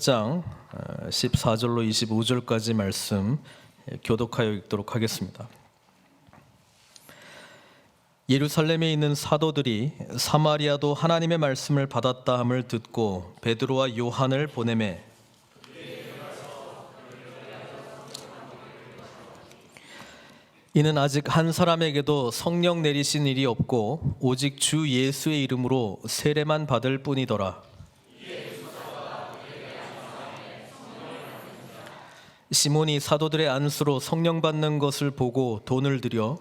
8장 14절로 25절까지 말씀 교독하여 읽도록 하겠습니다. 예루살렘에 있는 사도들이 사마리아도 하나님의 말씀을 받았다 함을 듣고 베드로와 요한을 보내매 이는 아직 한 사람에게도 성령 내리신 일이 없고 오직 주 예수의 이름으로 세례만 받을 뿐이더라. 시몬이 사도들의 안수로 성령 받는 것을 보고 돈을 들여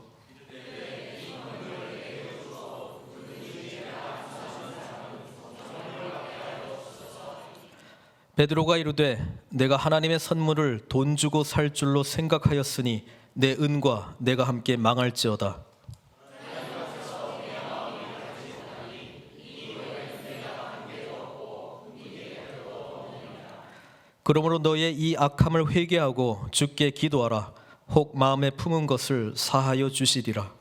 베드로가 이르되 내가 하나님의 선물을 돈 주고 살 줄로 생각하였으니 내 은과 내가 함께 망할지어다. 그러므로 너의 이 악함을 회개하고 주께 기도하라. 혹 마음에 품은 것을 사하여 주시리라.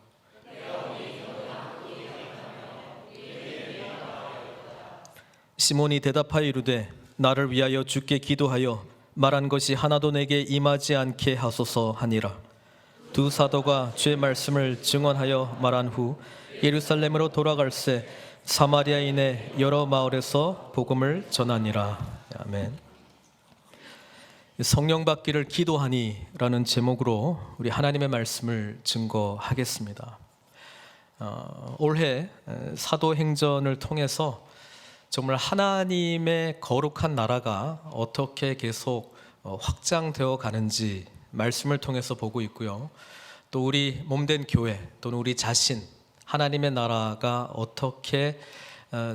시몬이 대답하여 이르되 나를 위하여 주께 기도하여 말한 것이 하나도 내게 임하지 않게 하소서 하니라. 두 사도가 주의 말씀을 증언하여 말한 후 예루살렘으로 돌아갈새 사마리아인의 여러 마을에서 복음을 전하니라. 아멘. 성령 받기를 기도하니 라는 제목으로 우리 하나님의 말씀을 증거하겠습니다. 올해 사도행전을 통해서 정말 하나님의 거룩한 나라가 어떻게 계속 확장되어 가는지 말씀을 통해서 보고 있고요. 또 우리 몸된 교회 또는 우리 자신 하나님의 나라가 어떻게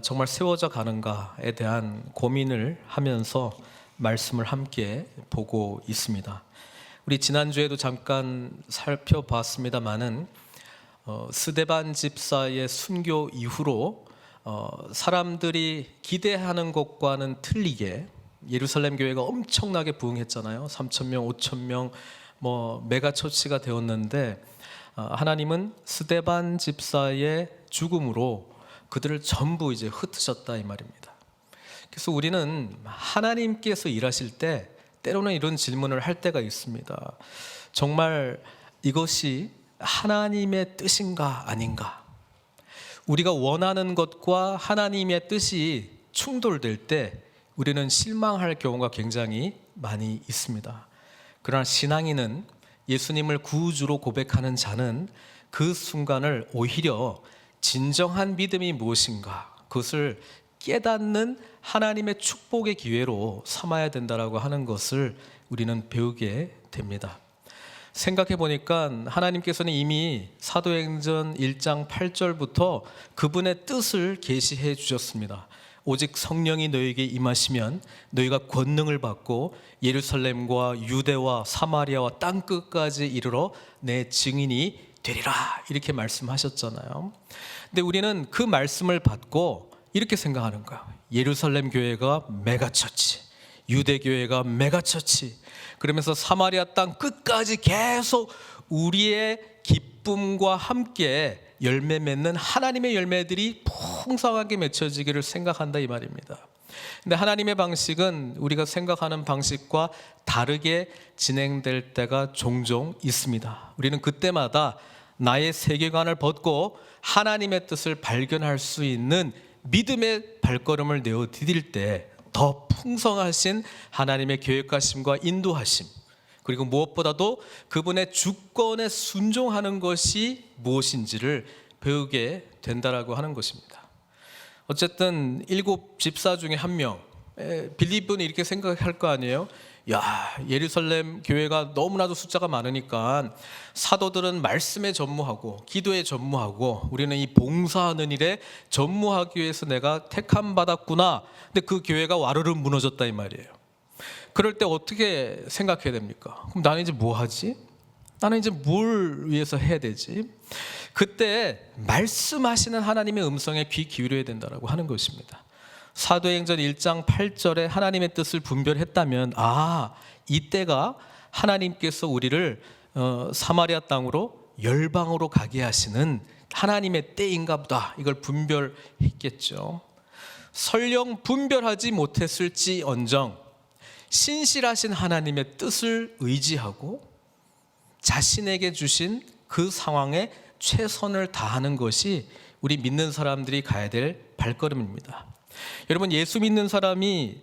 정말 세워져 가는가에 대한 고민을 하면서 말씀을 함께 보고 있습니다. 우리 지난주에도 잠깐 살펴봤습니다마는 스데반 집사의 순교 이후로 사람들이 기대하는 것과는 틀리게 예루살렘 교회가 엄청나게 부흥했잖아요. 3,000명, 5,000명 메가처치가 되었는데 하나님은 스데반 집사의 죽음으로 그들을 전부 이제 흩으셨다 이 말입니다. 그래서 우리는 하나님께서 일하실 때 때로는 이런 질문을 할 때가 있습니다. 정말 이것이 하나님의 뜻인가 아닌가? 우리가 원하는 것과 하나님의 뜻이 충돌될 때 우리는 실망할 경우가 굉장히 많이 있습니다. 그러나 신앙인은 예수님을 구주로 고백하는 자는 그 순간을 오히려 진정한 믿음이 무엇인가 그것을 깨닫는 하나님의 축복의 기회로 삼아야 된다라고 하는 것을 우리는 배우게 됩니다. 생각해 보니까 하나님께서는 이미 사도행전 1장 8절부터 그분의 뜻을 계시해 주셨습니다. 오직 성령이 너에게 임하시면 너희가 권능을 받고 예루살렘과 유대와 사마리아와 땅끝까지 이르러 내 증인이 되리라 이렇게 말씀하셨잖아요. 근데 우리는 그 말씀을 받고 이렇게 생각하는 거야. 예루살렘 교회가 메가처치, 유대 교회가 메가처치, 그러면서 사마리아 땅 끝까지 계속 우리의 기쁨과 함께 열매 맺는 하나님의 열매들이 풍성하게 맺혀지기를 생각한다 이 말입니다. 근데 하나님의 방식은 우리가 생각하는 방식과 다르게 진행될 때가 종종 있습니다. 우리는 그때마다 나의 세계관을 벗고 하나님의 뜻을 발견할 수 있는 믿음의 발걸음을 내어 디딜 때 더 풍성하신 하나님의 계획하심과 인도하심, 그리고 무엇보다도 그분의 주권에 순종하는 것이 무엇인지를 배우게 된다라고 하는 것입니다. 어쨌든 7 집사 중에 한 명, 빌립은 이렇게 생각할 거 아니에요? 야, 예루살렘 교회가 너무나도 숫자가 많으니까 사도들은 말씀에 전무하고 기도에 전무하고 우리는 이 봉사하는 일에 전무하기 위해서 내가 택함 받았구나. 근데 그 교회가 와르르 무너졌다 이 말이에요. 그럴 때 어떻게 생각해야 됩니까? 그럼 나는 이제 뭐 하지? 나는 이제 뭘 위해서 해야 되지? 그때 말씀하시는 하나님의 음성에 귀 기울여야 된다라고 하는 것입니다. 사도행전 1장 8절에 하나님의 뜻을 분별했다면 이때가 하나님께서 우리를 사마리아 땅으로 열방으로 가게 하시는 하나님의 때인가 보다 이걸 분별했겠죠. 설령 분별하지 못했을지언정 신실하신 하나님의 뜻을 의지하고 자신에게 주신 그 상황에 최선을 다하는 것이 우리 믿는 사람들이 가야 될 발걸음입니다. 여러분, 예수 믿는 사람이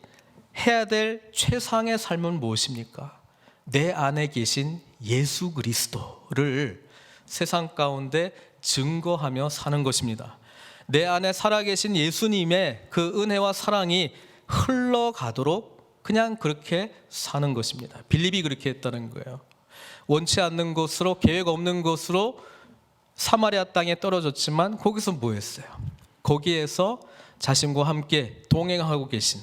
해야 될 최상의 삶은 무엇입니까? 내 안에 계신 예수 그리스도를 세상 가운데 증거하며 사는 것입니다. 내 안에 살아계신 예수님의 그 은혜와 사랑이 흘러가도록 그냥 그렇게 사는 것입니다. 빌립이 그렇게 했다는 거예요. 원치 않는 곳으로, 계획 없는 곳으로 사마리아 땅에 떨어졌지만 거기서 뭐 했어요? 거기에서 자신과 함께 동행하고 계신,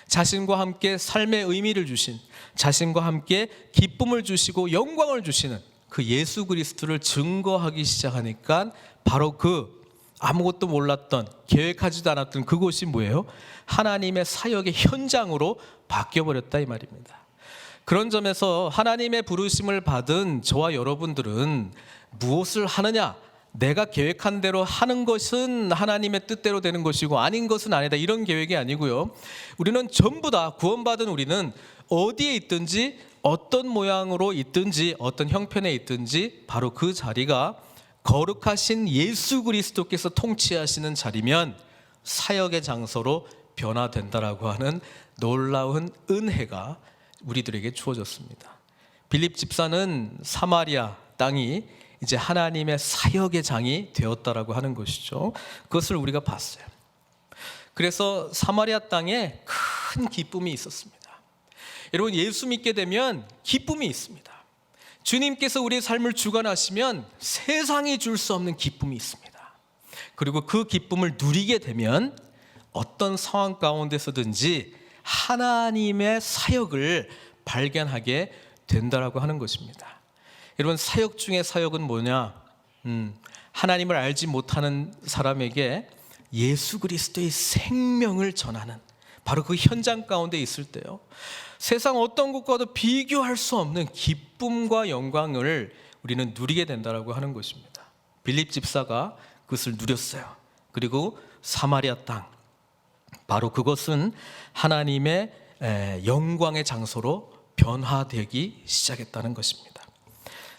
자신과 함께 삶의 의미를 주신, 자신과 함께 기쁨을 주시고 영광을 주시는 그 예수 그리스도를 증거하기 시작하니까 바로 그 아무것도 몰랐던, 계획하지도 않았던 그곳이 뭐예요? 하나님의 사역의 현장으로 바뀌어버렸다 이 말입니다. 그런 점에서 하나님의 부르심을 받은 저와 여러분들은 무엇을 하느냐? 내가 계획한 대로 하는 것은 하나님의 뜻대로 되는 것이고 아닌 것은 아니다, 이런 계획이 아니고요. 우리는 전부 다 구원받은 우리는 어디에 있든지 어떤 모양으로 있든지 어떤 형편에 있든지 바로 그 자리가 거룩하신 예수 그리스도께서 통치하시는 자리면 사역의 장소로 변화된다라고 하는 놀라운 은혜가 우리들에게 주어졌습니다. 빌립 집사는 사마리아 땅이 이제 하나님의 사역의 장이 되었다라고 하는 것이죠. 그것을 우리가 봤어요. 그래서 사마리아 땅에 큰 기쁨이 있었습니다. 여러분, 예수 믿게 되면 기쁨이 있습니다. 주님께서 우리의 삶을 주관하시면 세상이 줄 수 없는 기쁨이 있습니다. 그리고 그 기쁨을 누리게 되면 어떤 상황 가운데서든지 하나님의 사역을 발견하게 된다라고 하는 것입니다. 여러분, 사역 중에 사역은 뭐냐? 하나님을 알지 못하는 사람에게 예수 그리스도의 생명을 전하는, 바로 그 현장 가운데 있을 때요, 세상 어떤 것과도 비교할 수 없는 기쁨과 영광을 우리는 누리게 된다라고 하는 것입니다. 빌립 집사가 그것을 누렸어요. 그리고 사마리아 땅, 바로 그것은 하나님의 영광의 장소로 변화되기 시작했다는 것입니다.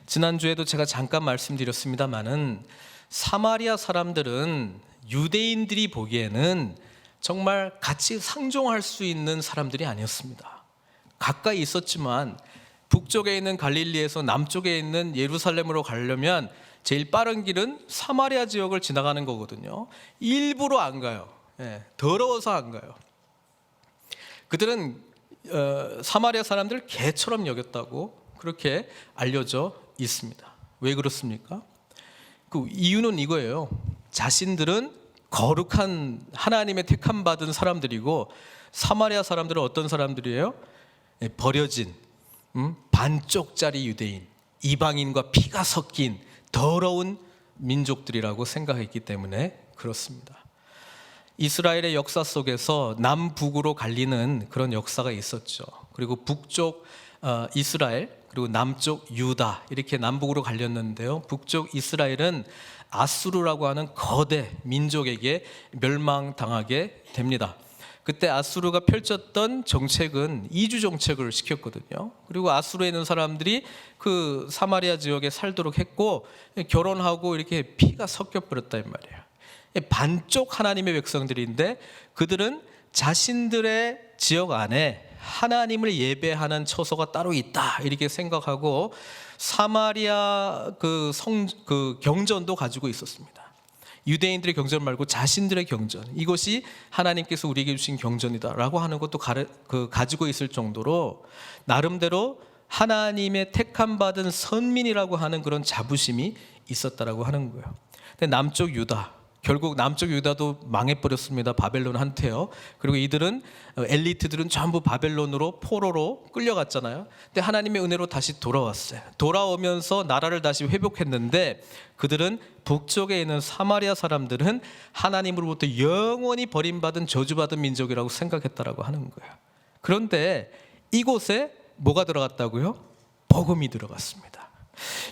지난주에도 제가 잠깐 말씀드렸습니다마는 사마리아 사람들은 유대인들이 보기에는 정말 같이 상종할 수 있는 사람들이 아니었습니다. 가까이 있었지만 북쪽에 있는 갈릴리에서 남쪽에 있는 예루살렘으로 가려면 제일 빠른 길은 사마리아 지역을 지나가는 거거든요. 일부러 안 가요. 더러워서 안 가요. 그들은 사마리아 사람들 개처럼 여겼다고 그렇게 알려져 있습니다. 왜 그렇습니까? 그 이유는 이거예요. 자신들은 거룩한 하나님의 택함 받은 사람들이고 사마리아 사람들은 어떤 사람들이에요? 버려진 반쪽짜리 유대인, 이방인과 피가 섞인 더러운 민족들이라고 생각했기 때문에 그렇습니다. 이스라엘의 역사 속에서 남북으로 갈리는 그런 역사가 있었죠. 그리고 북쪽 이스라엘, 그리고 남쪽 유다, 이렇게 남북으로 갈렸는데요. 북쪽 이스라엘은 아수르라고 하는 거대 민족에게 멸망당하게 됩니다. 그때 아수르가 펼쳤던 정책은 이주 정책을 시켰거든요. 그리고 아수르에 있는 사람들이 그 사마리아 지역에 살도록 했고 결혼하고 이렇게 피가 섞여 버렸다 이 말이에요. 반쪽 하나님의 백성들인데 그들은 자신들의 지역 안에 하나님을 예배하는 처소가 따로 있다 이렇게 생각하고 사마리아 그 경전도 가지고 있었습니다. 유대인들의 경전 말고 자신들의 경전, 이것이 하나님께서 우리에게 주신 경전이다라고 하는 것도 가지고 있을 정도로 나름대로 하나님의 택함 받은 선민이라고 하는 그런 자부심이 있었다라고 하는 거예요. 근데 남쪽 유다, 결국 남쪽 유다도 망해버렸습니다. 바벨론 한테요. 그리고 이들은 엘리트들은 전부 바벨론으로 포로로 끌려갔잖아요. 근데 하나님의 은혜로 다시 돌아왔어요. 돌아오면서 나라를 다시 회복했는데 그들은 북쪽에 있는 사마리아 사람들은 하나님으로부터 영원히 버림받은 저주받은 민족이라고 생각했다라고 하는 거예요. 그런데 이곳에 뭐가 들어갔다고요? 복음이 들어갔습니다.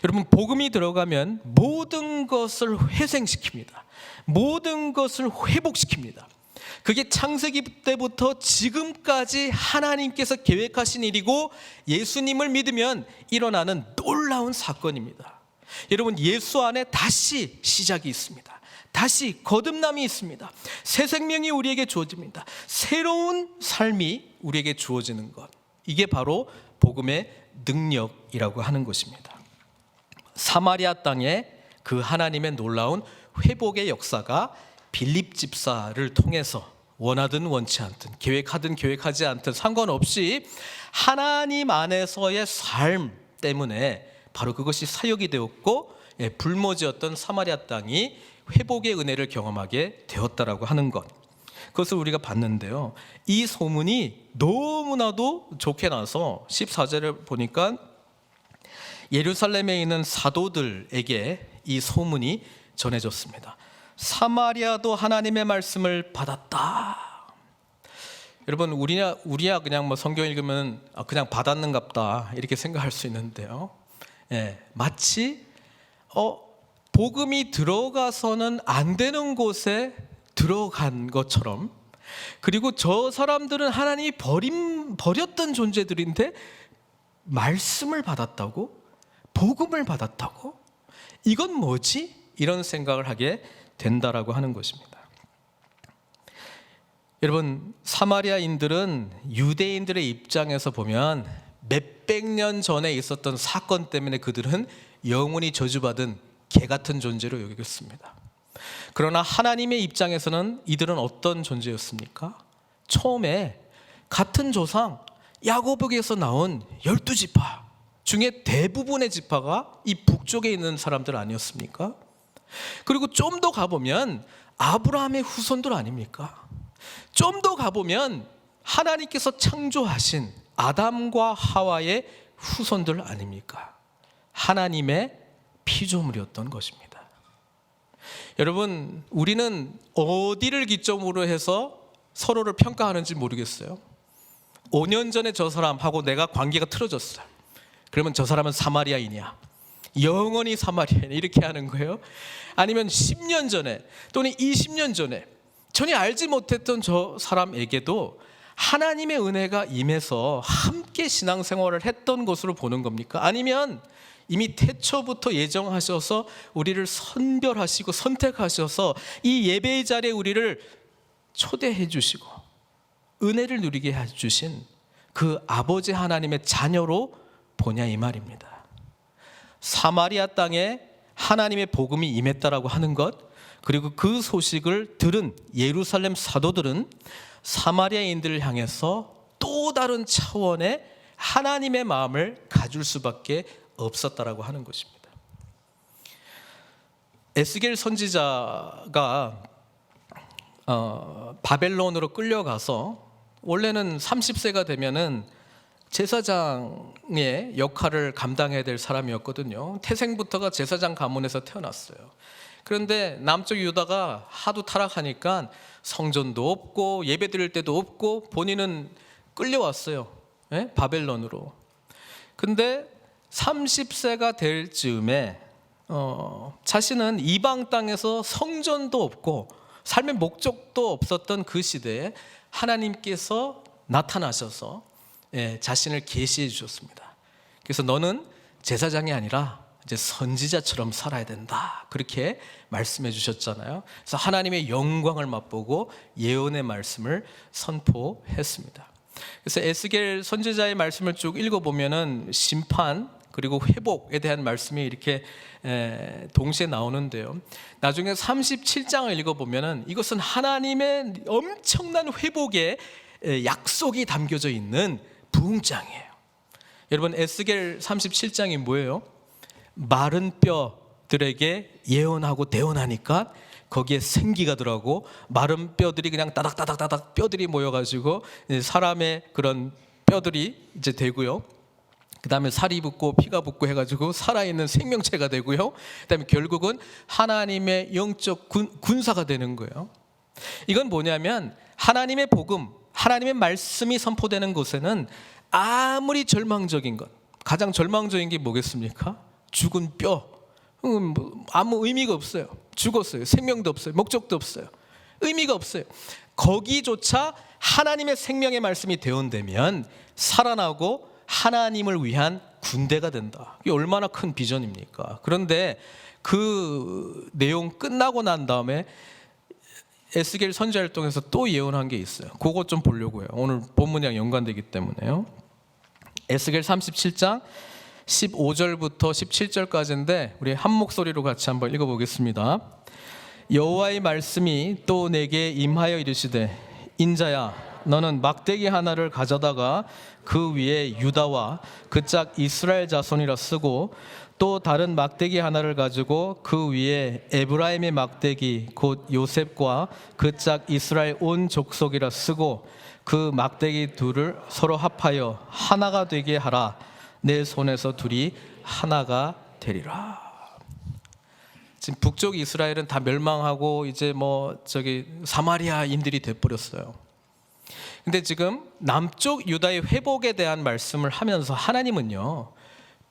여러분, 복음이 들어가면 모든 것을 회생시킵니다. 모든 것을 회복시킵니다. 그게 창세기 때부터 지금까지 하나님께서 계획하신 일이고 예수님을 믿으면 일어나는 놀라운 사건입니다. 여러분, 예수 안에 다시 시작이 있습니다. 다시 거듭남이 있습니다. 새 생명이 우리에게 주어집니다. 새로운 삶이 우리에게 주어지는 것, 이게 바로 복음의 능력이라고 하는 것입니다. 사마리아 땅에 그 하나님의 놀라운 회복의 역사가 빌립 집사를 통해서 원하든 원치 않든, 계획하든 계획하지 않든 상관없이 하나님 안에서의 삶 때문에 바로 그것이 사역이 되었고, 불모지였던 사마리아 땅이 회복의 은혜를 경험하게 되었다라고 하는 것, 그것을 우리가 봤는데요. 이 소문이 너무나도 좋게 나서 14절을 보니까 예루살렘에 있는 사도들에게 이 소문이 전해졌습니다. 사마리아도 하나님의 말씀을 받았다. 여러분, 우리야 그냥 뭐 성경 읽으면 그냥 받았는갑다 이렇게 생각할 수 있는데요. 마치 복음이 들어가서는 안 되는 곳에 들어간 것처럼, 그리고 저 사람들은 하나님이 버렸던 존재들인데 말씀을 받았다고? 복음을 받았다고? 이건 뭐지? 이런 생각을 하게 된다라고 하는 것입니다. 여러분, 사마리아인들은 유대인들의 입장에서 보면 몇백 년 전에 있었던 사건 때문에 그들은 영원히 저주받은 개 같은 존재로 여겼습니다. 그러나 하나님의 입장에서는 이들은 어떤 존재였습니까? 처음에 같은 조상 야고보에서 나온 12지파 중에 대부분의 지파가 이 북쪽에 있는 사람들 아니었습니까? 그리고 좀 더 가보면 아브라함의 후손들 아닙니까? 좀 더 가보면 하나님께서 창조하신 아담과 하와의 후손들 아닙니까? 하나님의 피조물이었던 것입니다. 여러분, 우리는 어디를 기점으로 해서 서로를 평가하는지 모르겠어요. 5년 전에 저 사람하고 내가 관계가 틀어졌어요. 그러면 저 사람은 사마리아인이야, 영원히 사마리아인, 이렇게 하는 거예요. 아니면 10년 전에 또는 20년 전에 전혀 알지 못했던 저 사람에게도 하나님의 은혜가 임해서 함께 신앙생활을 했던 것으로 보는 겁니까? 아니면 이미 태초부터 예정하셔서 우리를 선별하시고 선택하셔서 이 예배의 자리에 우리를 초대해 주시고 은혜를 누리게 해주신 그 아버지 하나님의 자녀로 보냐, 이 말입니다. 사마리아 땅에 하나님의 복음이 임했다라고 하는 것, 그리고 그 소식을 들은 예루살렘 사도들은 사마리아인들을 향해서 또 다른 차원의 하나님의 마음을 가질 수밖에 없었다라고 하는 것입니다. 에스겔 선지자가 바벨론으로 끌려가서 원래는 30세가 되면은 제사장의 역할을 감당해야 될 사람이었거든요. 태생부터가 제사장 가문에서 태어났어요. 그런데 남쪽 유다가 하도 타락하니까 성전도 없고 예배 드릴 때도 없고 본인은 끌려왔어요. 바벨론으로. 근데 30세가 될 즈음에 자신은 이방 땅에서 성전도 없고 삶의 목적도 없었던 그 시대에 하나님께서 나타나셔서 자신을 계시해 주셨습니다. 그래서 너는 제사장이 아니라 이제 선지자처럼 살아야 된다, 그렇게 말씀해 주셨잖아요. 그래서 하나님의 영광을 맛보고 예언의 말씀을 선포했습니다. 그래서 에스겔 선지자의 말씀을 쭉 읽어보면은 심판 그리고 회복에 대한 말씀이 이렇게 동시에 나오는데요. 나중에 37장을 읽어보면은 이것은 하나님의 엄청난 회복의 약속이 담겨져 있는 부흥장이에요. 여러분, 에스겔 37장이 뭐예요? 마른 뼈들에게 예언하고 대언하니까 거기에 생기가 들어가고 마른 뼈들이 그냥 따닥따닥따닥 뼈들이 모여가지고 사람의 그런 뼈들이 이제 되고요. 그 다음에 살이 붙고 피가 붙고 해가지고 살아있는 생명체가 되고요. 그 다음에 결국은 하나님의 영적 군사가 되는 거예요. 이건 뭐냐면 하나님의 복음, 하나님의 말씀이 선포되는 곳에는 아무리 절망적인 것, 가장 절망적인 게 뭐겠습니까? 죽은 뼈, 아무 의미가 없어요. 죽었어요. 생명도 없어요. 목적도 없어요. 의미가 없어요. 거기조차 하나님의 생명의 말씀이 되어온다면 살아나고 하나님을 위한 군대가 된다. 이게 얼마나 큰 비전입니까? 그런데 그 내용 끝나고 난 다음에 에스겔 선지활동에서 또 예언한 게 있어요. 그것 좀 보려고요. 오늘 본문이랑 연관되기 때문에요. 에스겔 37장 15절부터 17절까지인데 우리 한 목소리로 같이 한번 읽어보겠습니다. 여호와의 말씀이 또 내게 임하여 이르시되 인자야 너는 막대기 하나를 가져다가 그 위에 유다와 그 짝 이스라엘 자손이라 쓰고 또 다른 막대기 하나를 가지고 그 위에 에브라임의 막대기 곧 요셉과 그 짝 이스라엘 온 족속이라 쓰고 그 막대기 둘을 서로 합하여 하나가 되게 하라. 내 손에서 둘이 하나가 되리라. 지금 북쪽 이스라엘은 다 멸망하고 이제 사마리아인들이 돼버렸어요. 근데 지금 남쪽 유다의 회복에 대한 말씀을 하면서 하나님은요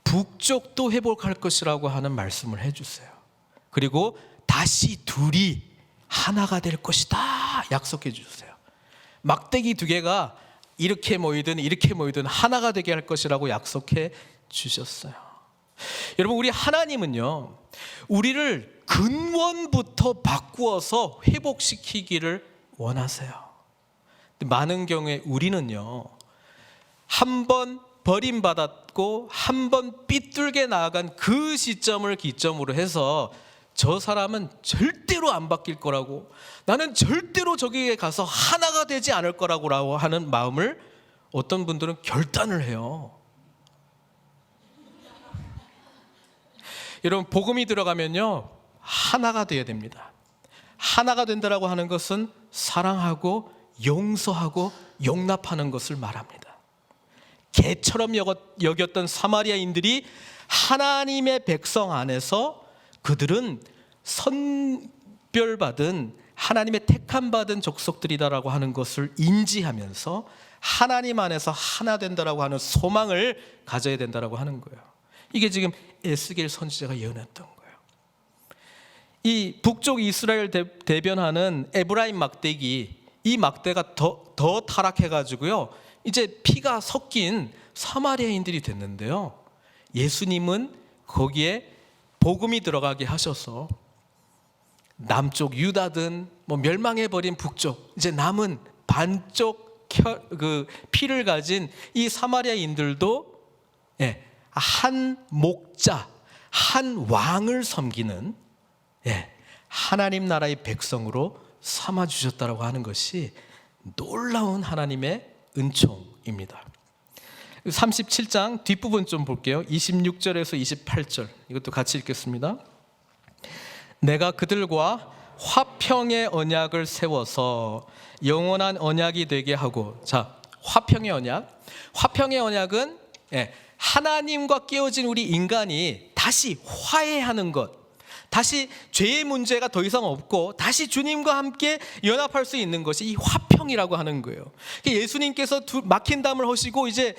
북쪽도 회복할 것이라고 하는 말씀을 해주세요. 그리고 다시 둘이 하나가 될 것이다 약속해 주세요. 막대기 두 개가 이렇게 모이든 이렇게 모이든 하나가 되게 할 것이라고 약속해 주셨어요. 여러분, 우리 하나님은요 우리를 근원부터 바꾸어서 회복시키기를 원하세요. 많은 경우에 우리는요 한 번 버림받았고 한 번 삐뚤게 나아간 그 시점을 기점으로 해서 저 사람은 절대로 안 바뀔 거라고, 나는 절대로 저기에 가서 하나가 되지 않을 거라고 하는 마음을 어떤 분들은 결단을 해요. 여러분, 복음이 들어가면요 하나가 되어야 됩니다. 하나가 된다라고 하는 것은 사랑하고 용서하고 용납하는 것을 말합니다. 개처럼 여겼던 사마리아인들이 하나님의 백성 안에서 그들은 선별받은 하나님의 택함받은 족속들이다라고 하는 것을 인지하면서 하나님 안에서 하나 된다라고 하는 소망을 가져야 된다라고 하는 거예요. 이게 지금 에스겔 선지자가 예언했던 거예요. 이 북쪽 이스라엘 대변하는 에브라임 막대기, 이 막대가 더 타락해가지고요 이제 피가 섞인 사마리아인들이 됐는데요, 예수님은 거기에 복음이 들어가게 하셔서 남쪽 유다든 멸망해버린 북쪽, 이제 남은 반쪽 피를 가진 이 사마리아인들도 한 목자, 한 왕을 섬기는 하나님 나라의 백성으로 삼아주셨다라고 하는 것이 놀라운 하나님의 은총입니다. 37장 뒷부분 좀 볼게요. 26절에서 28절 이것도 같이 읽겠습니다. 내가 그들과 화평의 언약을 세워서 영원한 언약이 되게 하고, 자, 화평의 언약은 하나님과 깨어진 우리 인간이 다시 화해하는 것, 다시 죄의 문제가 더 이상 없고 다시 주님과 함께 연합할 수 있는 것이 이 화평이라고 하는 거예요. 예수님께서 막힌 담을 허시고 이제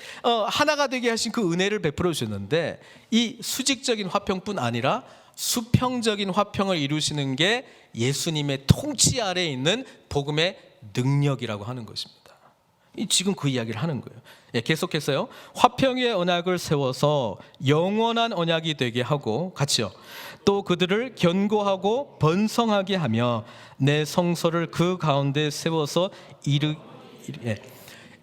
하나가 되게 하신 그 은혜를 베풀어 주셨는데, 이 수직적인 화평뿐 아니라 수평적인 화평을 이루시는 게 예수님의 통치 아래에 있는 복음의 능력이라고 하는 것입니다. 지금 그 이야기를 하는 거예요. 계속해서요. 화평의 언약을 세워서 영원한 언약이 되게 하고, 같이요. 또 그들을 견고하고 번성하게 하며 내 성소를 그 가운데 세워서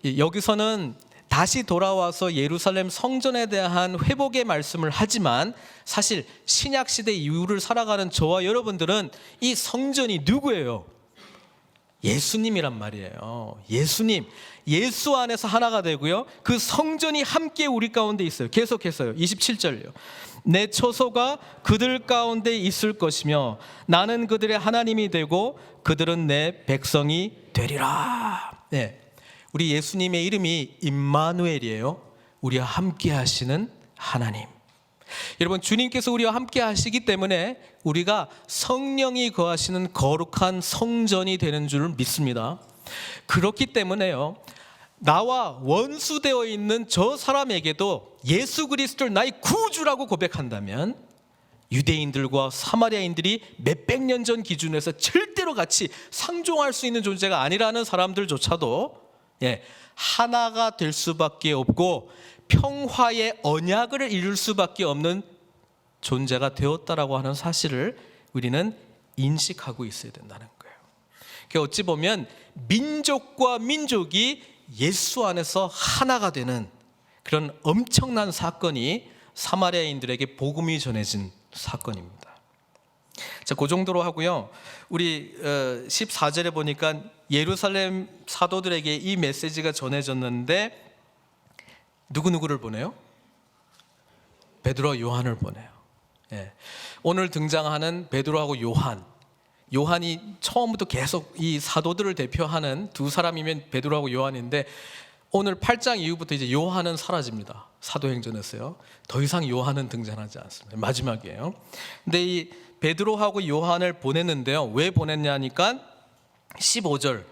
여기서는 다시 돌아와서 예루살렘 성전에 대한 회복의 말씀을 하지만 사실 신약시대 이후를 살아가는 저와 여러분들은 이 성전이 누구예요? 예수님이란 말이에요. 예수님, 예수 안에서 하나가 되고요, 그 성전이 함께 우리 가운데 있어요. 계속해서요. 27절요. 내 처소가 그들 가운데 있을 것이며 나는 그들의 하나님이 되고 그들은 내 백성이 되리라. 우리 예수님의 이름이 임마누엘이에요. 우리와 함께 하시는 하나님. 여러분, 주님께서 우리와 함께 하시기 때문에 우리가 성령이 거하시는 거룩한 성전이 되는 줄 믿습니다. 그렇기 때문에요, 나와 원수되어 있는 저 사람에게도 예수 그리스도를 나의 구주라고 고백한다면 유대인들과 사마리아인들이 몇백 년 전 기준에서 절대로 같이 상종할 수 있는 존재가 아니라는 사람들조차도 하나가 될 수밖에 없고 평화의 언약을 이룰 수밖에 없는 존재가 되었다라고 하는 사실을 우리는 인식하고 있어야 된다는 거예요. 그러니까 어찌 보면 민족과 민족이 예수 안에서 하나가 되는 그런 엄청난 사건이 사마리아인들에게 복음이 전해진 사건입니다. 자, 그 정도로 하고요. 우리 14절에 보니까 예루살렘 사도들에게 이 메시지가 전해졌는데 누구를 보내요? 베드로와 요한을 보내요. 오늘 등장하는 베드로하고 요한이 처음부터 계속 이 사도들을 대표하는 두 사람이면 베드로하고 요한인데 오늘 8장 이후부터 이제 요한은 사라집니다. 사도행전에서요. 더 이상 요한은 등장하지 않습니다. 마지막이에요. 근데 이 베드로하고 요한을 보냈는데요. 왜 보냈냐니까 15절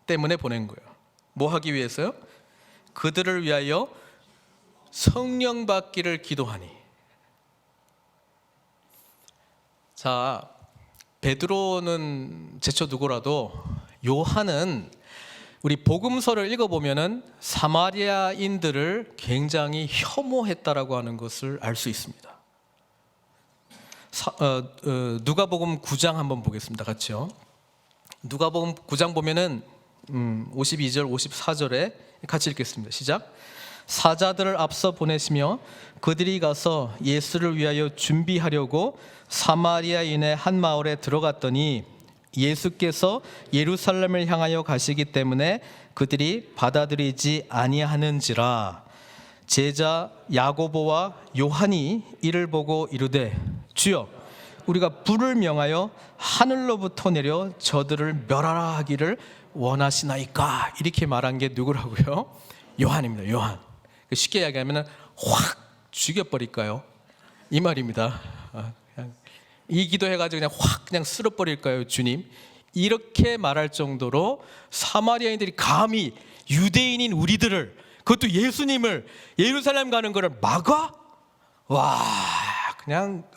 때문에 보낸 거예요. 뭐 하기 위해서요? 그들을 위하여 성령 받기를 기도하니. 자, 베드로는 제쳐 두고라도 요한은 우리 복음서를 읽어보면은 사마리아인들을 굉장히 혐오했다라고 하는 것을 알 수 있습니다. 누가복음 9장 한번 보겠습니다. 같이요. 누가복음 9장 보면은 52절 54절에 같이 읽겠습니다. 시작. 사자들을 앞서 보내시며 그들이 가서 예수를 위하여 준비하려고 사마리아인의 한 마을에 들어갔더니 예수께서 예루살렘을 향하여 가시기 때문에 그들이 받아들이지 아니하는지라. 제자 야고보와 요한이 이를 보고 이르되 주여 우리가 불을 명하여 하늘로부터 내려 저들을 멸하라 하기를 원하시나이까. 이렇게 말한 게 누구라고요? 요한입니다. 요한. 쉽게 이야기하면 확 죽여버릴까요? 이 말입니다. 이 기도해가지고 그냥 확 그냥 쓸어버릴까요, 주님? 이렇게 말할 정도로 사마리아인들이 감히 유대인인 우리들을, 그것도 예수님을 예루살렘 가는 것을 막아? 와, 그냥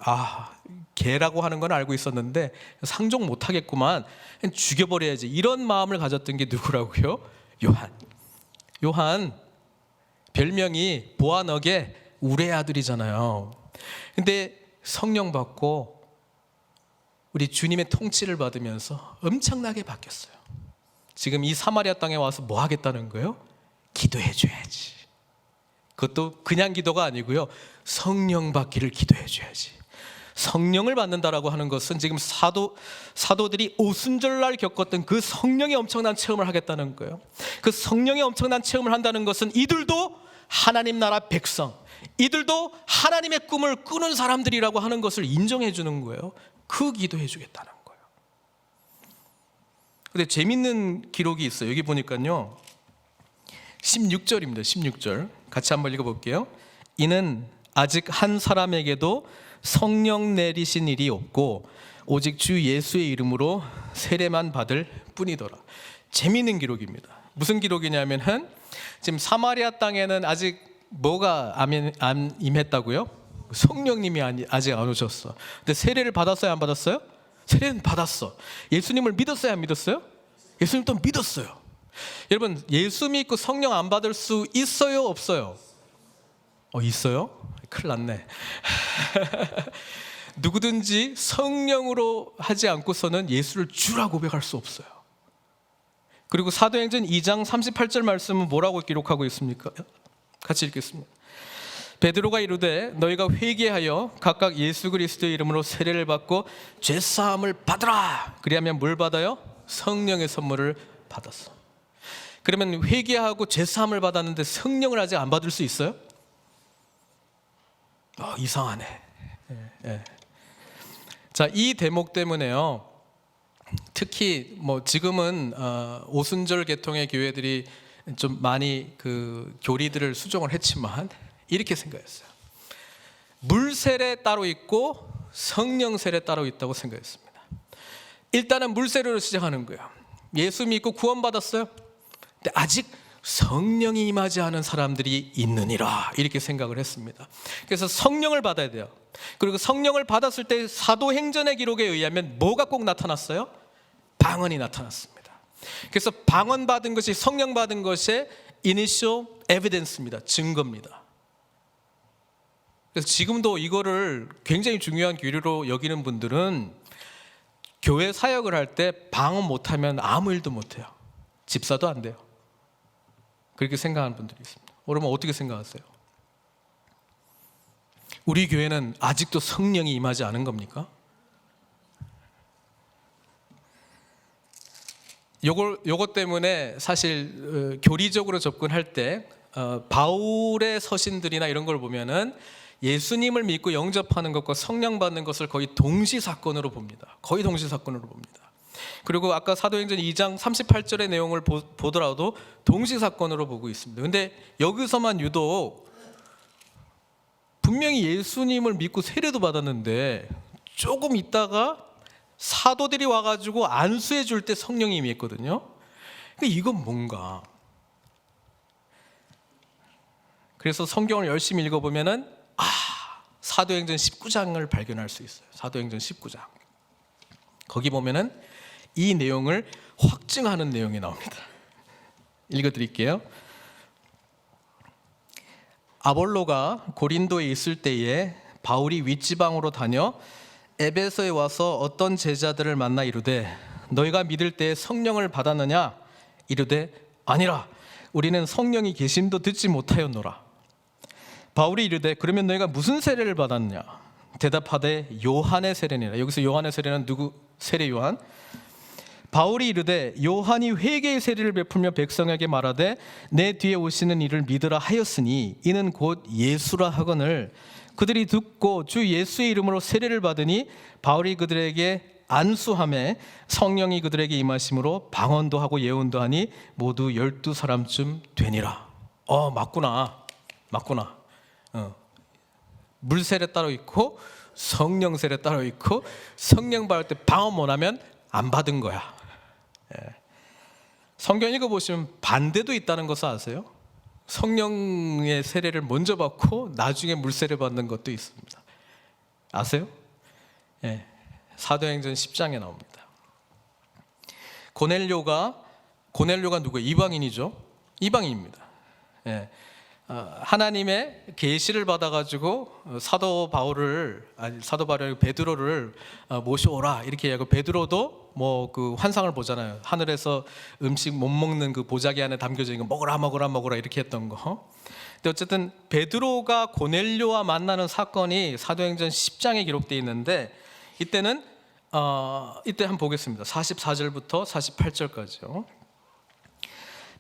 개라고 하는 건 알고 있었는데 상종 못하겠구만, 그냥 죽여버려야지, 이런 마음을 가졌던 게 누구라고요? 요한 별명이 보아너게 우레 아들이잖아요. 근데 성령 받고 우리 주님의 통치를 받으면서 엄청나게 바뀌었어요. 지금 이 사마리아 땅에 와서 뭐 하겠다는 거예요? 기도해 줘야지. 그것도 그냥 기도가 아니고요, 성령 받기를 기도해 줘야지. 성령을 받는다라고 하는 것은 지금 사도들이 오순절날 겪었던 그 성령의 엄청난 체험을 하겠다는 거예요. 그 성령의 엄청난 체험을 한다는 것은 이들도 하나님 나라 백성, 이들도 하나님의 꿈을 꾸는 사람들이라고 하는 것을 인정해 주는 거예요. 그 기도해 주겠다는 거예요. 근데 재밌는 기록이 있어요. 여기 보니까요 16절입니다. 16절 같이 한번 읽어볼게요. 이는 아직 한 사람에게도 성령 내리신 일이 없고 오직 주 예수의 이름으로 세례만 받을 뿐이더라. 재미있는 기록입니다. 무슨 기록이냐면은 지금 사마리아 땅에는 아직 뭐가 안 임했다고요? 성령님이 아직 안 오셨어. 근데 세례를 받았어요, 안 받았어요? 세례는 받았어. 예수님을 믿었어요, 안 믿었어요? 예수님 또 믿었어요. 여러분, 예수 믿고 성령 안 받을 수 있어요, 없어요? 있어요? 큰일 났네. 누구든지 성령으로 하지 않고서는 예수를 주라 고백할 수 없어요. 그리고 사도행전 2장 38절 말씀은 뭐라고 기록하고 있습니까? 같이 읽겠습니다. 베드로가 이르되 너희가 회개하여 각각 예수 그리스도의 이름으로 세례를 받고 죄사함을 받으라. 그리하면 뭘 받아요? 성령의 선물을 받았어. 그러면 회개하고 죄사함을 받았는데 성령을 아직 안 받을 수 있어요? 이상하네. 자, 이 대목 때문에요, 특히 지금은 오순절 계통의 교회들이 좀 많이 그 교리들을 수정을 했지만 이렇게 생각했어요. 물 세례 따로 있고 성령 세례 따로 있다고 생각했습니다. 일단은 물 세례로 시작하는 거예요. 예수 믿고 구원받았어요. 근데 아직 성령이 임하지 않은 사람들이 있느니라 이렇게 생각을 했습니다. 그래서 성령을 받아야 돼요. 그리고 성령을 받았을 때 사도행전의 기록에 의하면 뭐가 꼭 나타났어요? 방언이 나타났습니다. 그래서 방언 받은 것이, 성령 받은 것의 initial evidence입니다. 증거입니다. 그래서 지금도 이거를 굉장히 중요한 교리로 여기는 분들은 교회 사역을 할 때 방언 못하면 아무 일도 못해요. 집사도 안 돼요. 그렇게 생각하는 분들이 있습니다. 여러분 어떻게 생각하세요? 우리 교회는 아직도 성령이 임하지 않은 겁니까? 요것 때문에 사실 교리적으로 접근할 때 바울의 서신들이나 이런 걸 보면은 예수님을 믿고 영접하는 것과 성령 받는 것을 거의 동시사건으로 봅니다. 거의 동시사건으로 봅니다. 그리고 아까 사도행전 2장 38절의 내용을 보더라도 동시사건으로 보고 있습니다. 근데 여기서만 유독 분명히 예수님을 믿고 세례도 받았는데 조금 있다가 사도들이 와가지고 안수해 줄 때 성령이 임했거든요. 그러니까 이건 뭔가. 그래서 성경을 열심히 읽어보면은 사도행전 19장을 발견할 수 있어요. 사도행전 19장. 거기 보면은 이 내용을 확증하는 내용이 나옵니다. 읽어드릴게요. 아볼로가 고린도에 있을 때에 바울이 윗지방으로 다녀 에베소에 와서 어떤 제자들을 만나 이르되 너희가 믿을 때에 성령을 받았느냐? 이르되 아니라 우리는 성령이 계심도 듣지 못하였노라. 바울이 이르되 그러면 너희가 무슨 세례를 받았느냐? 대답하되 요한의 세례니라. 여기서 요한의 세례는 누구? 세례 요한. 바울이 이르되 요한이 회개의 세례를 베풀며 백성에게 말하되 내 뒤에 오시는 이를 믿으라 하였으니 이는 곧 예수라 하거늘 그들이 듣고 주 예수의 이름으로 세례를 받으니 바울이 그들에게 안수하매 성령이 그들에게 임하심으로 방언도 하고 예언도 하니 모두 12사람쯤 되니라. 맞구나. 물 세례 따로 있고 성령 세례 따로 있고 성령 받을 때 방언 못하면 안 받은 거야. 성경 읽어보시면 반대도 있다는 것을 아세요? 성령의 세례를 먼저 받고 나중에 물 세례 받는 것도 있습니다. 아세요? 사도행전 10장에 나옵니다. 고넬료가 누구예요? 이방인이죠. 이방인입니다. 하나님의 계시를 받아가지고 사도 바울이 베드로를 모셔오라 이렇게 얘기하고 베드로도 그 환상을 보잖아요. 하늘에서 음식 못 먹는 그 보자기 안에 담겨져 있는 거 먹으라 이렇게 했던 거. 근데 어쨌든 베드로가 고넬료와 만나는 사건이 사도행전 10장에 기록되어 있는데 이때는 이때 한번 보겠습니다. 44절부터 48절까지요.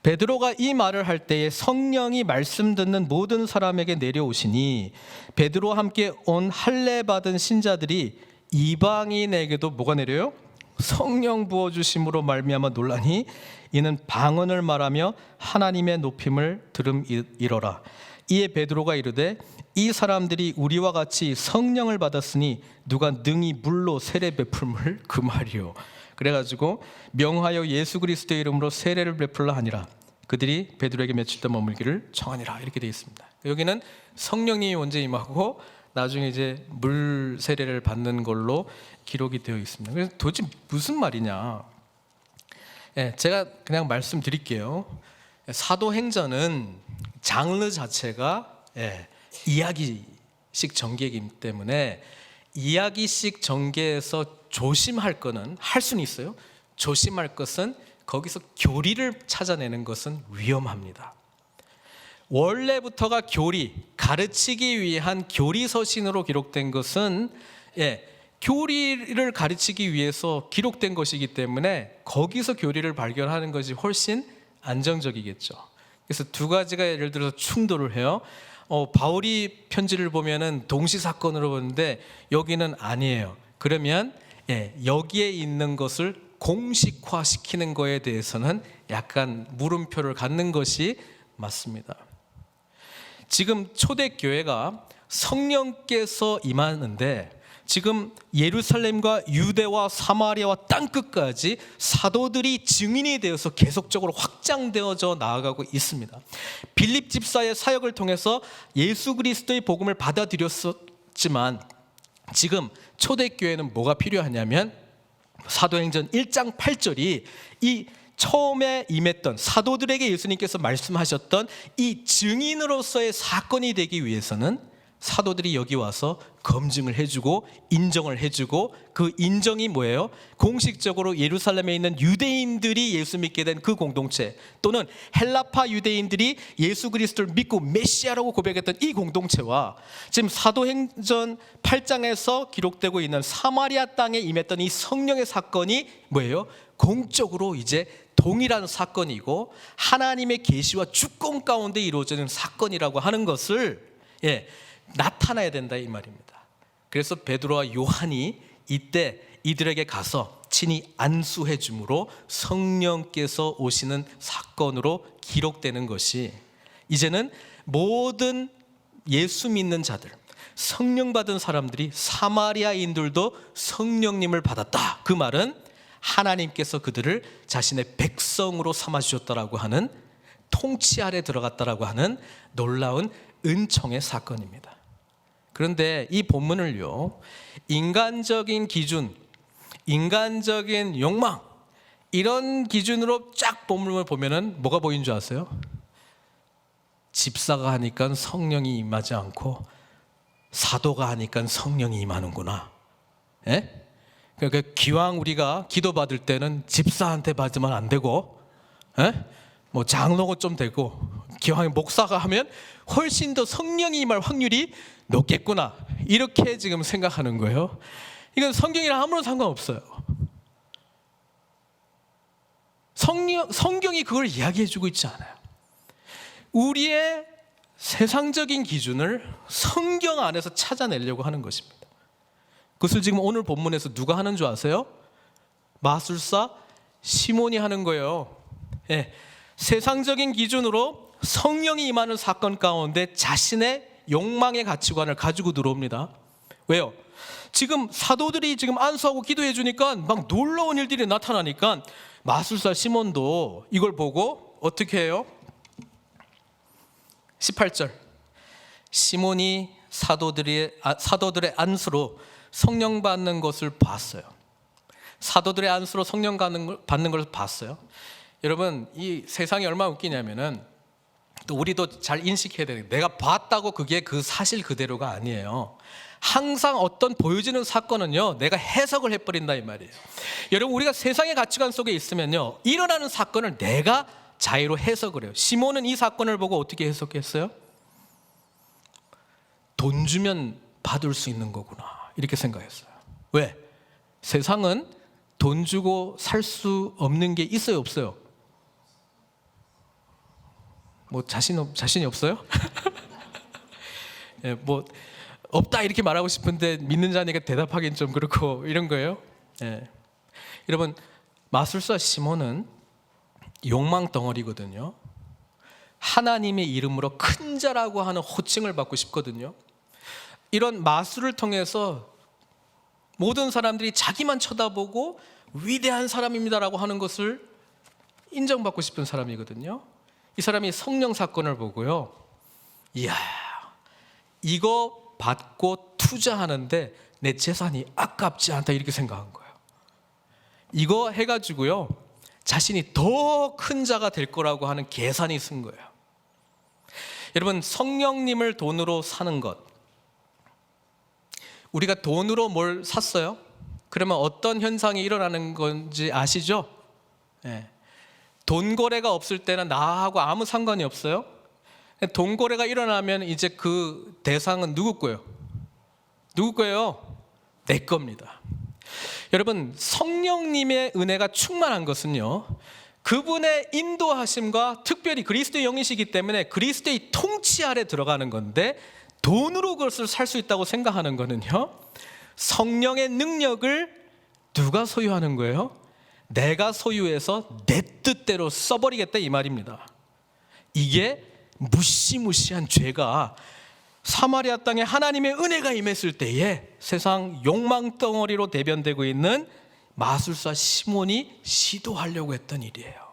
베드로가 이 말을 할 때에 성령이 말씀 듣는 모든 사람에게 내려오시니 베드로와 함께 온 할례 받은 신자들이 이방인에게도 뭐가 내려요? 성령 부어주심으로 말미암아 놀라니 이는 방언을 말하며 하나님의 높임을 들음이러라. 이에 베드로가 이르되 이 사람들이 우리와 같이 성령을 받았으니 누가 능히 물로 세례 베풀물 금하리요. 그래가지고 명하여 예수 그리스도의 이름으로 세례를 베풀라 하니라. 그들이 베드로에게 며칠 더 머물기를 청하니라. 이렇게 되어 있습니다. 여기는 성령님이 먼저 임하고 나중에 이제 물 세례를 받는 걸로 기록이 되어 있습니다. 그래서 도대체 무슨 말이냐? 제가 그냥 말씀드릴게요. 사도행전은 장르 자체가 이야기식 전개이기 때문에 이야기식 전개에서 조심할 거는 할 수는 있어요. 조심할 것은 거기서 교리를 찾아내는 것은 위험합니다. 원래부터가 가르치기 위한 교리 서신으로 기록된 것은 교리를 가르치기 위해서 기록된 것이기 때문에 거기서 교리를 발견하는 것이 훨씬 안정적이겠죠. 그래서 두 가지가 예를 들어서 충돌을 해요. 바울이 편지를 보면은 동시사건으로 보는데 여기는 아니에요. 그러면 여기에 있는 것을 공식화시키는 거에 대해서는 약간 물음표를 갖는 것이 맞습니다. 지금 초대교회가 성령께서 임하는데 지금 예루살렘과 유대와 사마리아와 땅끝까지 사도들이 증인이 되어서 계속적으로 확장되어져 나아가고 있습니다. 빌립 집사의 사역을 통해서 예수 그리스도의 복음을 받아들였었지만 지금 초대교회는 뭐가 필요하냐면 사도행전 1장 8절이 이 처음에 임했던 사도들에게 예수님께서 말씀하셨던 이 증인으로서의 사건이 되기 위해서는 사도들이 여기 와서 검증을 해주고 인정을 해주고, 그 인정이 뭐예요? 공식적으로 예루살렘에 있는 유대인들이 예수 믿게 된 그 공동체, 또는 헬라파 유대인들이 예수 그리스도를 믿고 메시아라고 고백했던 이 공동체와 지금 사도행전 8장에서 기록되고 있는 사마리아 땅에 임했던 이 성령의 사건이 뭐예요? 공적으로 이제 동일한 사건이고 하나님의 계시와 주권 가운데 이루어지는 사건이라고 하는 것을 나타나야 된다 이 말입니다. 그래서 베드로와 요한이 이때 이들에게 가서 친히 안수해 주므로 성령께서 오시는 사건으로 기록되는 것이, 이제는 모든 예수 믿는 자들, 성령 받은 사람들이, 사마리아인들도 성령님을 받았다. 그 말은 하나님께서 그들을 자신의 백성으로 삼아주셨다라고 하는, 통치 아래 들어갔다라고 하는 놀라운 은총의 사건입니다. 그런데 이 본문을요, 인간적인 기준, 인간적인 욕망, 이런 기준으로 쫙 본문을 보면은 뭐가 보이는 줄 아세요? 집사가 하니까 성령이 임하지 않고 사도가 하니까 성령이 임하는구나. 그러니까 기왕 우리가 기도받을 때는 집사한테 받으면 안 되고, 뭐 장로가 좀 되고, 기왕 목사가 하면 훨씬 더 성령이 임할 확률이 높겠구나, 이렇게 지금 생각하는 거예요. 이건 성경이랑 아무런 상관없어요. 성경이 그걸 이야기해주고 있지 않아요. 우리의 세상적인 기준을 성경 안에서 찾아내려고 하는 것입니다. 그것을 지금 오늘 본문에서 누가 하는 줄 아세요? 마술사 시몬이 하는 거예요. 세상적인 기준으로 성령이 임하는 사건 가운데 자신의 욕망의 가치관을 가지고 들어옵니다. 왜요? 지금 사도들이 지금 안수하고 기도해 주니까 막 놀라운 일들이 나타나니까 마술사 시몬도 이걸 보고 어떻게 해요? 18절, 시몬이 사도들의 안수로 성령 받는 것을 봤어요. 사도들의 안수로 성령 받는 걸 봤어요. 여러분, 이 세상이 얼마나 웃기냐면은, 또 우리도 잘 인식해야 돼요. 내가 봤다고 그게 그 사실 그대로가 아니에요. 항상 어떤 보여지는 사건은요, 내가 해석을 해버린다 이 말이에요. 여러분, 우리가 세상의 가치관 속에 있으면요, 일어나는 사건을 내가 자유로 해석을 해요. 시몬은 이 사건을 보고 어떻게 해석했어요? 돈 주면 받을 수 있는 거구나, 이렇게 생각했어요. 왜? 세상은 돈 주고 살 수 없는 게 있어요, 없어요? 뭐 자신이 없어요? 뭐 없다 이렇게 말하고 싶은데 믿는 자니까 대답하기는 좀 그렇고 이런 거예요. 여러분, 마술사 시몬은 욕망 덩어리거든요. 하나님의 이름으로 큰 자라고 하는 호칭을 받고 싶거든요. 이런 마술을 통해서 모든 사람들이 자기만 쳐다보고 위대한 사람입니다라고 하는 것을 인정받고 싶은 사람이거든요. 이 사람이 성령 사건을 보고요, 이야, 이거 받고 투자하는데 내 재산이 아깝지 않다, 이렇게 생각한 거예요. 이거 해가지고요, 자신이 더 큰 자가 될 거라고 하는 계산이 쓴 거예요. 여러분, 성령님을 돈으로 사는 것, 우리가 돈으로 뭘 샀어요? 그러면 어떤 현상이 일어나는 건지 아시죠? 돈 거래가 없을 때는 나하고 아무 상관이 없어요. 돈 거래가 일어나면 이제 그 대상은 누구 거예요? 누구 거예요? 내 겁니다. 여러분, 성령님의 은혜가 충만한 것은요, 그분의 인도하심과 특별히 그리스도의 영이시기 때문에 그리스도의 통치 아래 들어가는 건데, 돈으로 그것을 살 수 있다고 생각하는 거는요, 성령의 능력을 누가 소유하는 거예요? 내가 소유해서 내 뜻대로 써버리겠다 이 말입니다. 이게 무시무시한 죄가 사마리아 땅에 하나님의 은혜가 임했을 때에 세상 욕망 덩어리로 대변되고 있는 마술사 시몬이 시도하려고 했던 일이에요.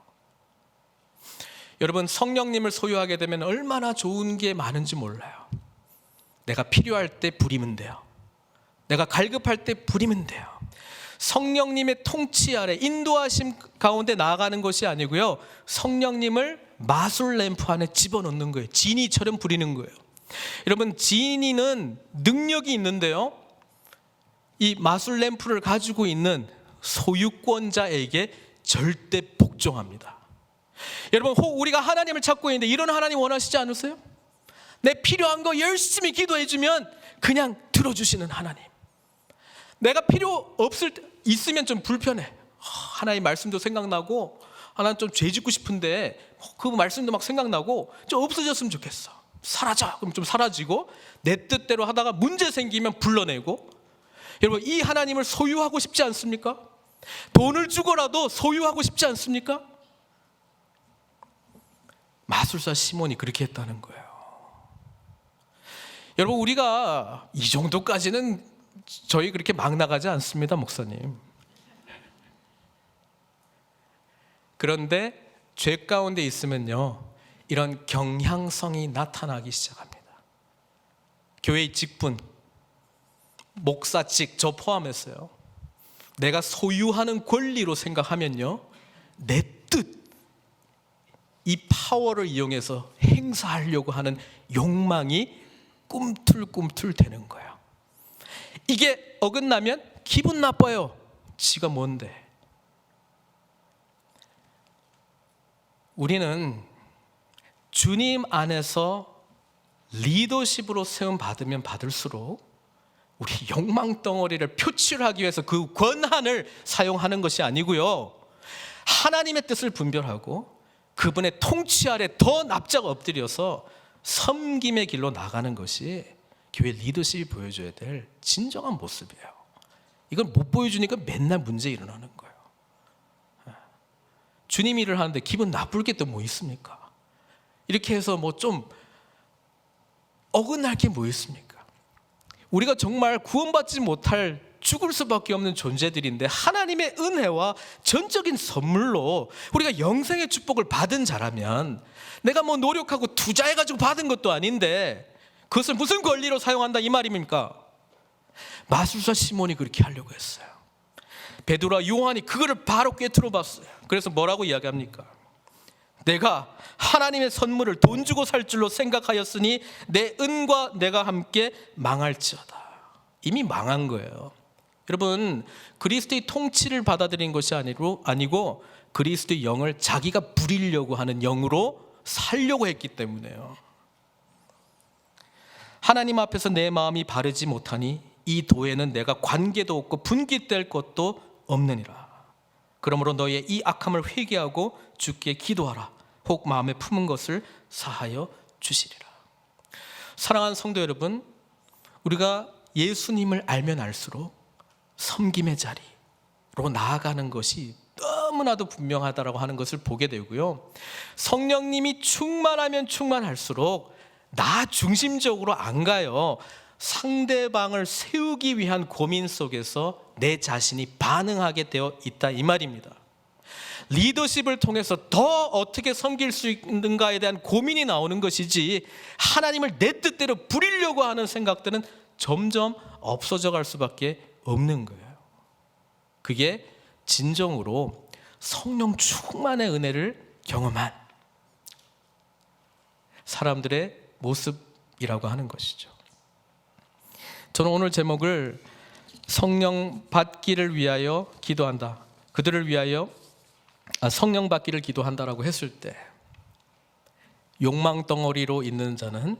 여러분, 성령님을 소유하게 되면 얼마나 좋은 게 많은지 몰라요. 내가 필요할 때 부리면 돼요. 내가 갈급할 때 부리면 돼요. 성령님의 통치 아래 인도하심 가운데 나아가는 것이 아니고요, 성령님을 마술 램프 안에 집어넣는 거예요. 지니처럼 부리는 거예요. 여러분, 지니는 능력이 있는데요, 이 마술 램프를 가지고 있는 소유권자에게 절대 복종합니다. 여러분, 혹 우리가 하나님을 찾고 있는데 이런 하나님 원하시지 않으세요? 내 필요한 거 열심히 기도해주면 그냥 들어주시는 하나님. 내가 필요 없을 때 있으면 좀 불편해. 하나님 말씀도 생각나고, 하나님 좀 죄 짓고 싶은데 그 말씀도 막 생각나고 좀 없어졌으면 좋겠어. 사라져. 그럼 좀 사라지고, 내 뜻대로 하다가 문제 생기면 불러내고. 여러분, 이 하나님을 소유하고 싶지 않습니까? 돈을 주고라도 소유하고 싶지 않습니까? 마술사 시몬이 그렇게 했다는 거예요. 여러분, 우리가 이 정도까지는 저희 그렇게 막 나가지 않습니다, 목사님. 그런데 죄 가운데 있으면요, 이런 경향성이 나타나기 시작합니다. 교회의 직분, 목사직 저 포함해서요, 내가 소유하는 권리로 생각하면요, 내 뜻, 이 파워를 이용해서 행사하려고 하는 욕망이 꿈틀꿈틀 되는 거예요. 이게 어긋나면 기분 나빠요. 지가 뭔데? 우리는 주님 안에서 리더십으로 세움 받으면 받을수록 우리 욕망 덩어리를 표출하기 위해서 그 권한을 사용하는 것이 아니고요, 하나님의 뜻을 분별하고 그분의 통치 아래 더 납작 엎드려서 섬김의 길로 나가는 것이 교회 리더십이 보여줘야 될 진정한 모습이에요. 이걸 못 보여주니까 맨날 문제 일어나는 거예요. 주님 일을 하는데 기분 나쁠 게 또 뭐 있습니까? 이렇게 해서 뭐 좀 어긋날 게 뭐 있습니까? 우리가 정말 구원받지 못할, 죽을 수밖에 없는 존재들인데 하나님의 은혜와 전적인 선물로 우리가 영생의 축복을 받은 자라면, 내가 뭐 노력하고 투자해가지고 받은 것도 아닌데 그것을 무슨 권리로 사용한다 이 말입니까? 마술사 시몬이 그렇게 하려고 했어요. 베드로와 요한이 그거를 바로 꿰뚫어 봤어요. 그래서 뭐라고 이야기합니까? 내가 하나님의 선물을 돈 주고 살 줄로 생각하였으니 내 은과 내가 함께 망할지어다. 이미 망한 거예요. 여러분, 그리스도의 통치를 받아들인 것이 아니고 그리스도의 영을 자기가 부리려고 하는 영으로 살려고 했기 때문에요. 하나님 앞에서 내 마음이 바르지 못하니 이 도에는 내가 관계도 없고 분깃될 것도 없느니라. 그러므로 너의 이 악함을 회개하고 주께 기도하라. 혹 마음에 품은 것을 사하여 주시리라. 사랑하는 성도 여러분, 우리가 예수님을 알면 알수록 섬김의 자리로 나아가는 것이 너무나도 분명하다라고 하는 것을 보게 되고요, 성령님이 충만하면 충만할수록 나 중심적으로 안 가요. 상대방을 세우기 위한 고민 속에서 내 자신이 반응하게 되어 있다 이 말입니다. 리더십을 통해서 더 어떻게 섬길 수 있는가에 대한 고민이 나오는 것이지, 하나님을 내 뜻대로 부리려고 하는 생각들은 점점 없어져 갈 수밖에 없는 거예요. 그게 진정으로 성령 충만의 은혜를 경험한 사람들의 모습이라고 하는 것이죠. 저는 오늘 제목을 성령 받기를 위하여 기도한다, 그들을 위하여 성령 받기를 기도한다라고 했을 때, 욕망 덩어리로 있는 자는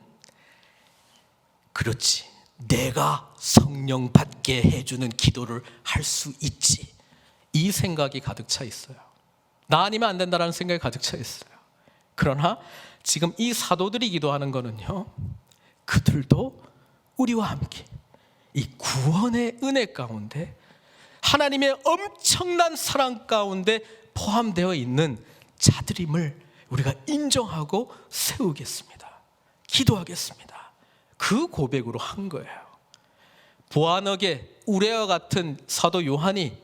그렇지, 내가 성령 받게 해주는 기도를 할 수 있지, 이 생각이 가득 차 있어요. 나 아니면 안 된다라는 생각이 가득 차 있어요. 그러나 지금 이 사도들이 기도하는 거는요, 그들도 우리와 함께 이 구원의 은혜 가운데 하나님의 엄청난 사랑 가운데 포함되어 있는 자들임을 우리가 인정하고 세우겠습니다. 기도하겠습니다. 그 고백으로 한 거예요. 보아너게 우레와 같은 사도 요한이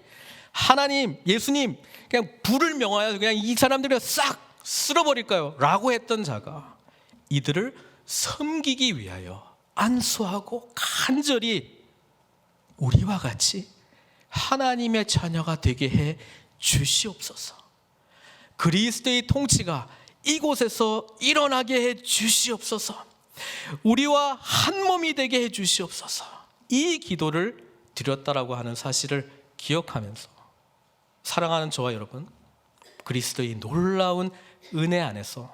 하나님, 예수님 그냥 불을 명하여 그냥 이 사람들을 싹 쓸어버릴까요? 라고 했던 자가 이들을 섬기기 위하여 안수하고 간절히 우리와 같이 하나님의 자녀가 되게 해 주시옵소서. 그리스도의 통치가 이곳에서 일어나게 해 주시옵소서. 우리와 한 몸이 되게 해 주시옵소서. 이 기도를 드렸다라고 하는 사실을 기억하면서 사랑하는 저와 여러분, 그리스도의 놀라운 은혜 안에서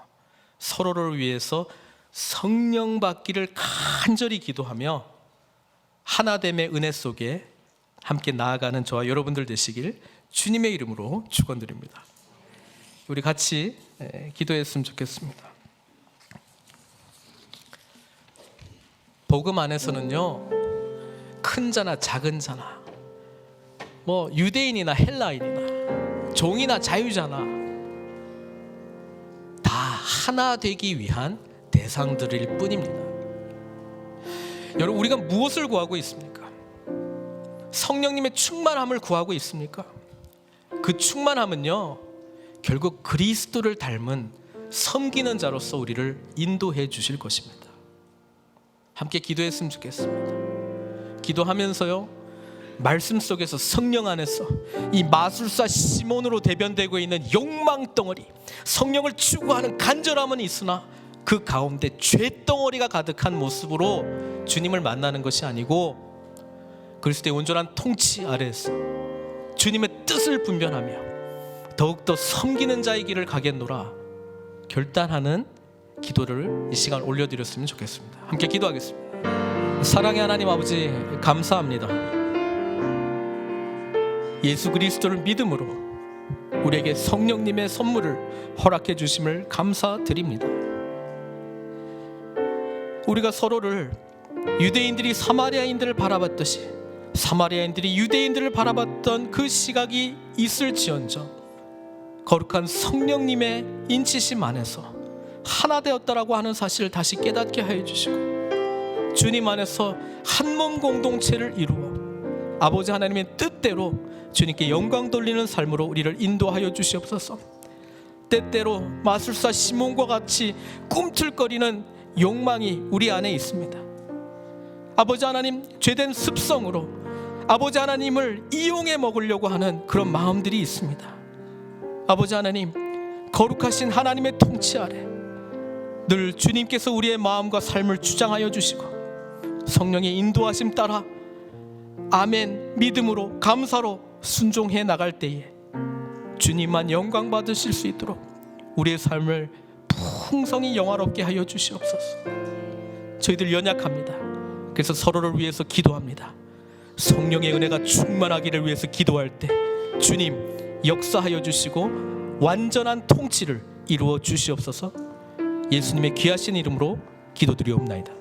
서로를 위해서 성령 받기를 간절히 기도하며 하나됨의 은혜 속에 함께 나아가는 저와 여러분들 되시길 주님의 이름으로 축원드립니다. 우리 같이 기도했으면 좋겠습니다. 복음 안에서는요, 큰 자나 작은 자나 뭐 유대인이나 헬라인이나 종이나 자유자나 다 하나 되기 위한 대상들일 뿐입니다. 여러분, 우리가 무엇을 구하고 있습니까? 성령님의 충만함을 구하고 있습니까? 그 충만함은요, 결국 그리스도를 닮은 섬기는 자로서 우리를 인도해 주실 것입니다. 함께 기도했으면 좋겠습니다. 기도하면서요, 말씀 속에서 성령 안에서 이 마술사 시몬으로 대변되고 있는 욕망 덩어리, 성령을 추구하는 간절함은 있으나 그 가운데 죄 덩어리가 가득한 모습으로 주님을 만나는 것이 아니고 그리스도의 온전한 통치 아래에서 주님의 뜻을 분별하며 더욱더 섬기는 자의 길을 가겠노라 결단하는 기도를 이 시간 올려드렸으면 좋겠습니다. 함께 기도하겠습니다. 사랑의 하나님 아버지, 감사합니다. 예수 그리스도를 믿음으로 우리에게 성령님의 선물을 허락해 주심을 감사드립니다. 우리가 서로를 유대인들이 사마리아인들을 바라봤듯이 사마리아인들이 유대인들을 바라봤던 그 시각이 있을지언정 거룩한 성령님의 인치심 안에서 하나 되었다라고 하는 사실을 다시 깨닫게 하여 주시고 주님 안에서 한 몸 공동체를 이루어 아버지 하나님의 뜻대로 주님께 영광 돌리는 삶으로 우리를 인도하여 주시옵소서. 때때로 마술사 시몬과 같이 꿈틀거리는 욕망이 우리 안에 있습니다. 아버지 하나님, 죄된 습성으로 아버지 하나님을 이용해 먹으려고 하는 그런 마음들이 있습니다. 아버지 하나님, 거룩하신 하나님의 통치 아래 늘 주님께서 우리의 마음과 삶을 주장하여 주시고 성령의 인도하심 따라 아멘 믿음으로 감사로 순종해 나갈 때에 주님만 영광 받으실 수 있도록 우리의 삶을 풍성히 영화롭게 하여 주시옵소서. 저희들 연약합니다. 그래서 서로를 위해서 기도합니다. 성령의 은혜가 충만하기를 위해서 기도할 때 주님 역사하여 주시고 완전한 통치를 이루어 주시옵소서. 예수님의 귀하신 이름으로 기도드리옵나이다.